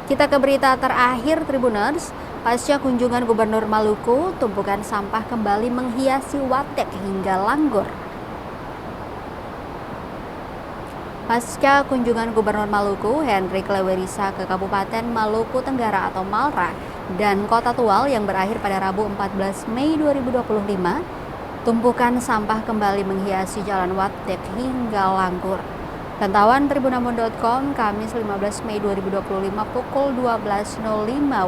Kita ke berita terakhir Tribuners. Pasca kunjungan Gubernur Maluku, tumpukan sampah kembali menghiasi Watek hingga Langgor. Pasca kunjungan Gubernur Maluku, Hendrik Lewerisa ke Kabupaten Maluku Tenggara atau Malra dan Kota Tual yang berakhir pada Rabu 14 Mei 2025, tumpukan sampah kembali menghiasi Jalan Watek hingga Langgor. Pantauan tribunambon.com Kamis 15 Mei 2025 pukul 12.05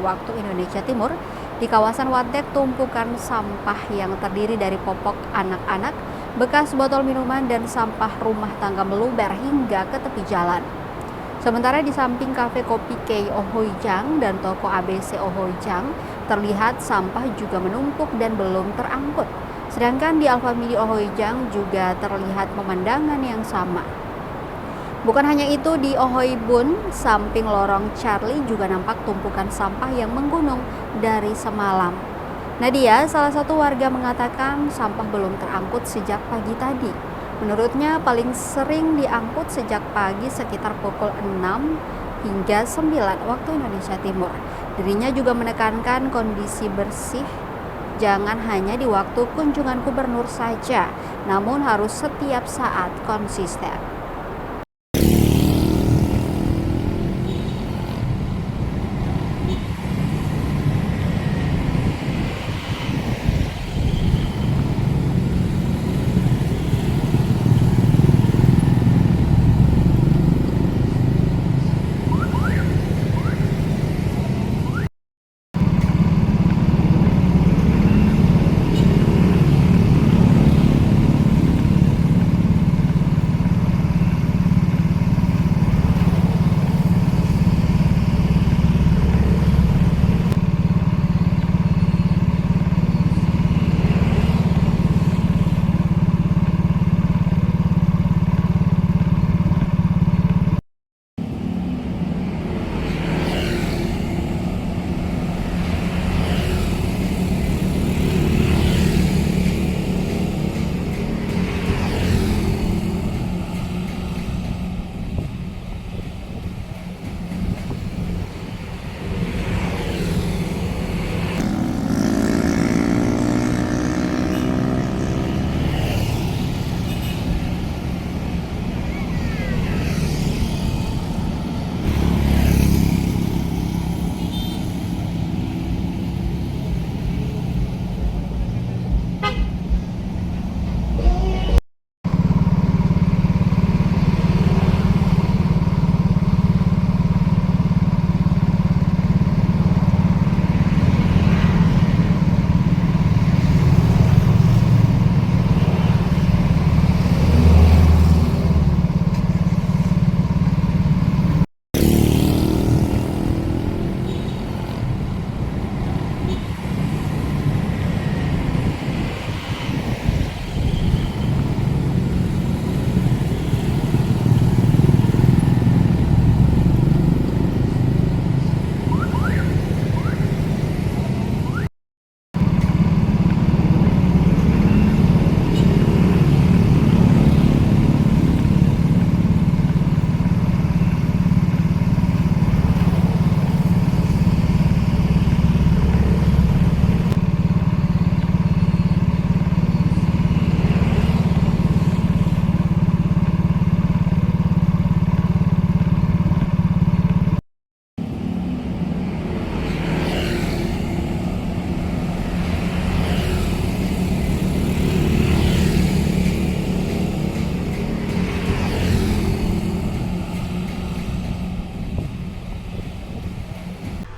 waktu Indonesia Timur, di kawasan Watek tumpukan sampah yang terdiri dari popok anak-anak, bekas botol minuman dan sampah rumah tangga meluber hingga ke tepi jalan. Sementara di samping kafe kopi Kei Ohojang dan toko ABC Ohojang, terlihat sampah juga menumpuk dan belum terangkut. Sedangkan di Alfamidi Ohojang juga terlihat pemandangan yang sama. Bukan hanya itu, di Ohoibun, samping lorong Charlie juga nampak tumpukan sampah yang menggunung dari semalam. Nadia, salah satu warga, mengatakan sampah belum terangkut sejak pagi tadi. Menurutnya paling sering diangkut sejak pagi sekitar pukul 6 hingga 9 waktu Indonesia Timur. Dirinya juga menekankan kondisi bersih jangan hanya di waktu kunjungan gubernur saja, namun harus setiap saat konsisten.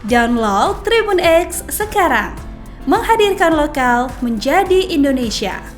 Download Tribun X sekarang, menghadirkan lokal menjadi Indonesia.